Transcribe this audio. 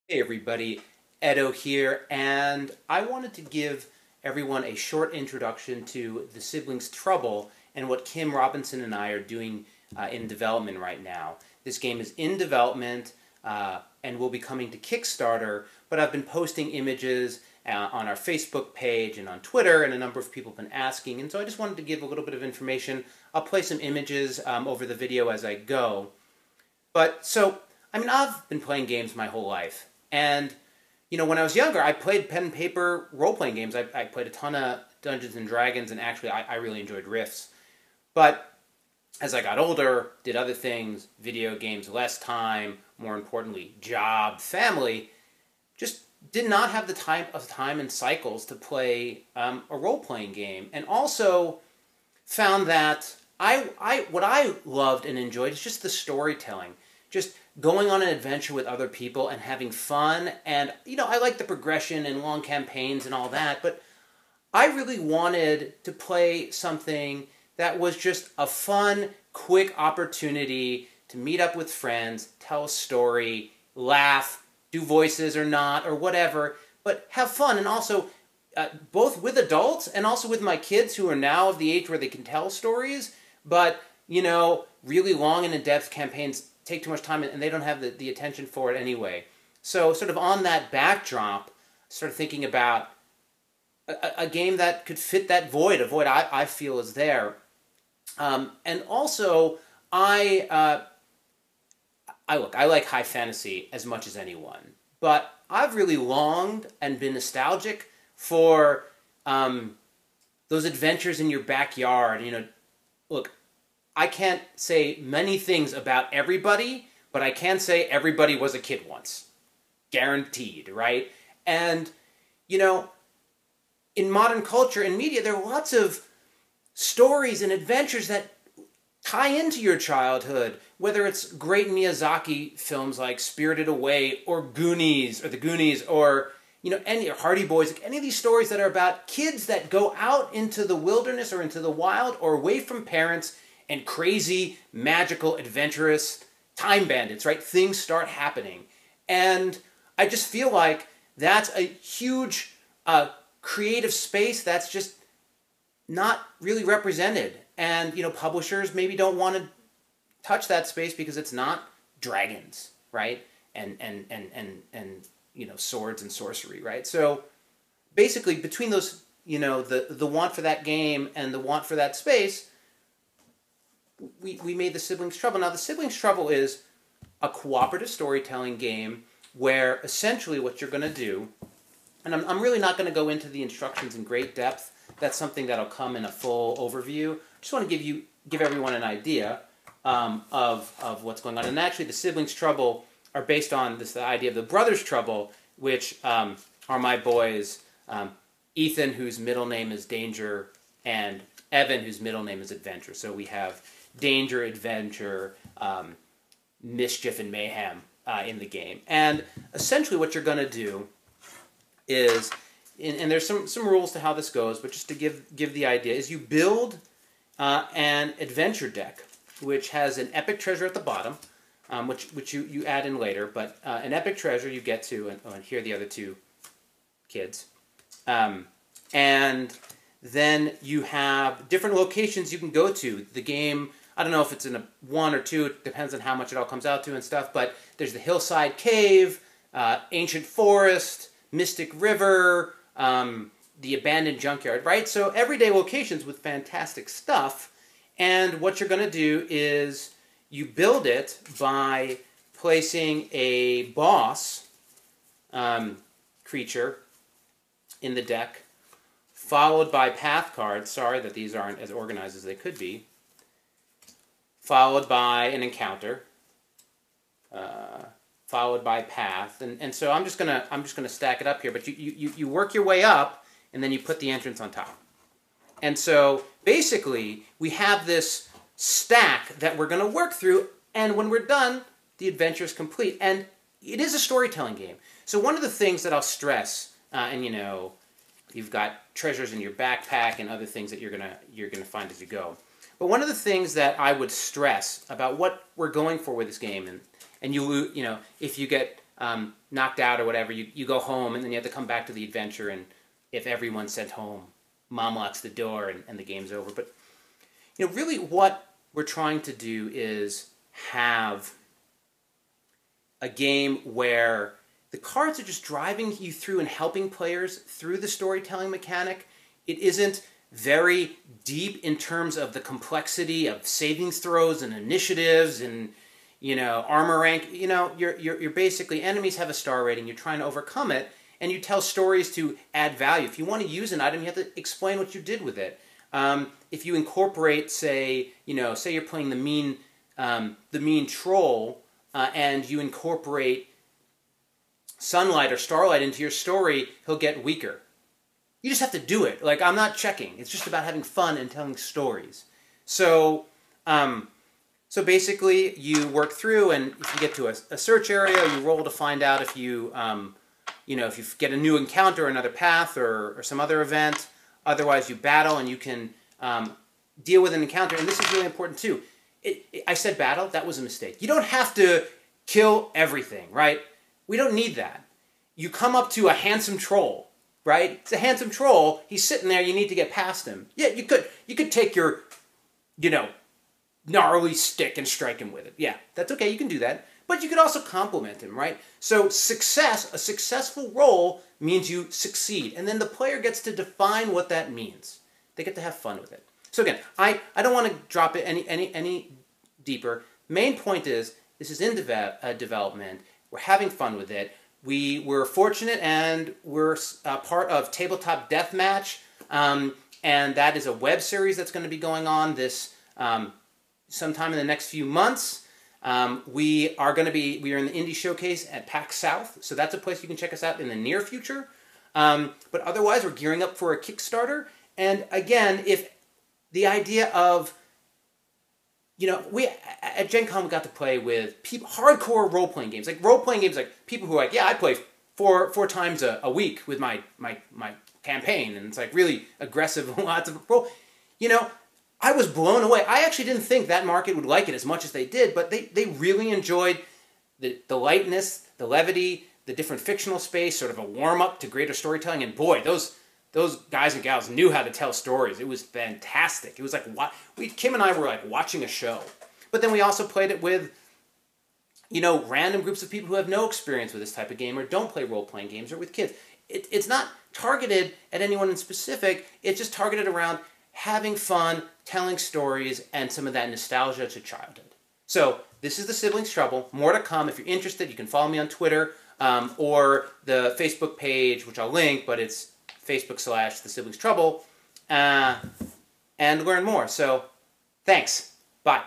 Hey everybody, Edo here, and I wanted to give everyone a short introduction to The Siblings Trouble and what Kim Robinson and I are doing in development right now. This game is in development and will be coming to Kickstarter, but I've been posting images on our Facebook page and on Twitter, and a number of people have been asking, and so I just wanted to give a little bit of information. I'll play some images over the video as I go. I've been playing games my whole life. And, when I was younger, I played pen and paper role-playing games. I played a ton of Dungeons and Dragons, and actually I really enjoyed Rifts. But as I got older, did other things, video games, less time, more importantly, job, family, just did not have the type of time and cycles to play a role-playing game. And also found that what I loved and enjoyed is just the storytelling. Just going on an adventure with other people and having fun. And, I like the progression and long campaigns and all that, but I really wanted to play something that was just a fun, quick opportunity to meet up with friends, tell a story, laugh, do voices or not, or whatever, but have fun. And also, both with adults and also with my kids who are now of the age where they can tell stories, but, really long and in-depth campaigns take too much time and they don't have the attention for it anyway. So sort of on that backdrop, started thinking about a game that could fit that void, a void I feel is there. And also, I like high fantasy as much as anyone, but I've really longed and been nostalgic for those adventures in your backyard. Look, I can't say many things about everybody, but I can say everybody was a kid once. Guaranteed, right? And, in modern culture and media, there are lots of stories and adventures that tie into your childhood, whether it's great Miyazaki films like Spirited Away or Goonies or The Goonies or, any Hardy Boys, any of these stories that are about kids that go out into the wilderness or into the wild or away from parents and crazy, magical, adventurous time bandits, right? Things start happening. And I just feel like that's a huge creative space that's just not really represented. And, publishers maybe don't want to touch that space because it's not dragons, right? And swords and sorcery, right? So basically between those, the want for that game and the want for that space, we made The Siblings Trouble. Now, The Siblings Trouble is a cooperative storytelling game where essentially what you're going to do, and I'm really not going to go into the instructions in great depth. That's something that'll come in a full overview. I just want to give everyone an idea of what's going on. And actually, The Siblings Trouble are based on the idea of the Brothers Trouble, which are my boys, Ethan, whose middle name is Danger, and Evan, whose middle name is Adventure. So we have danger, adventure, mischief, and mayhem in the game. And essentially what you're going to do is, and there's some rules to how this goes, but just to give the idea, is you build an adventure deck, which has an epic treasure at the bottom, which you add in later, but an epic treasure you get to, and here are the other two kids. And then you have different locations you can go to. The game, I don't know if it's in a 1 or 2, it depends on how much it all comes out to and stuff, but there's the Hillside Cave, Ancient Forest, Mystic River, the Abandoned Junkyard, right? So everyday locations with fantastic stuff, and what you're going to do is you build it by placing a boss creature in the deck, followed by path cards. Sorry that these aren't as organized as they could be. Followed by an encounter. Followed by path. And so I'm just gonna stack it up here. But you work your way up, and then you put the entrance on top. And so basically we have this stack that we're gonna work through. And when we're done, the adventure is complete. And it is a storytelling game. So one of the things that I'll stress, you've got treasures in your backpack and other things that you're gonna find as you go. But one of the things that I would stress about what we're going for with this game, and if you get knocked out or whatever, you go home and then you have to come back to the adventure, and if everyone's sent home, mom locks the door and the game's over. But really what we're trying to do is have a game where the cards are just driving you through and helping players through the storytelling mechanic. It isn't very deep in terms of the complexity of savings throws and initiatives and armor rank. You're basically, enemies have a star rating. You're trying to overcome it, and you tell stories to add value. If you want to use an item, you have to explain what you did with it. If you incorporate, say you're playing the mean troll, and you incorporate sunlight or starlight into your story, he'll get weaker. You just have to do it. Like, I'm not checking. It's just about having fun and telling stories. So basically, you work through, and if you get to a search area, you roll to find out if you, if you get a new encounter, another path, or some other event. Otherwise, you battle, and you can deal with an encounter. And this is really important, too. I said battle. That was a mistake. You don't have to kill everything, right? We don't need that. You come up to a handsome troll, right? It's a handsome troll. He's sitting there. You need to get past him. Yeah, you could take your, gnarly stick and strike him with it. Yeah, that's okay. You can do that. But you could also compliment him, right? So a successful roll means you succeed. And then the player gets to define what that means. They get to have fun with it. So again, I don't want to drop it any deeper. Main point is, this is in development. We're having fun with it. We were fortunate, and we're part of Tabletop Deathmatch, and that is a web series that's going to be going on this sometime in the next few months. We are in the Indie Showcase at PAX South, so that's a place you can check us out in the near future. But otherwise, we're gearing up for a Kickstarter. And again, if the idea of, we at Gen Con we got to play with people, hardcore role-playing games, like role-playing games, like people who are like, yeah, I play four times a week with my campaign, and it's like really aggressive, lots of role. I was blown away. I actually didn't think that market would like it as much as they did, but they really enjoyed the lightness, the levity, the different fictional space, sort of a warm-up to greater storytelling, and boy, those guys and gals knew how to tell stories. It was fantastic. It was like, Kim and I were like watching a show. But then we also played it with, random groups of people who have no experience with this type of game or don't play role-playing games, or with kids. It's not targeted at anyone in specific. It's just targeted around having fun, telling stories, and some of that nostalgia to childhood. So this is The Siblings Trouble. More to come. If you're interested, you can follow me on Twitter or the Facebook page, which I'll link, but it's Facebook/The Siblings Trouble, and learn more. So thanks. Bye.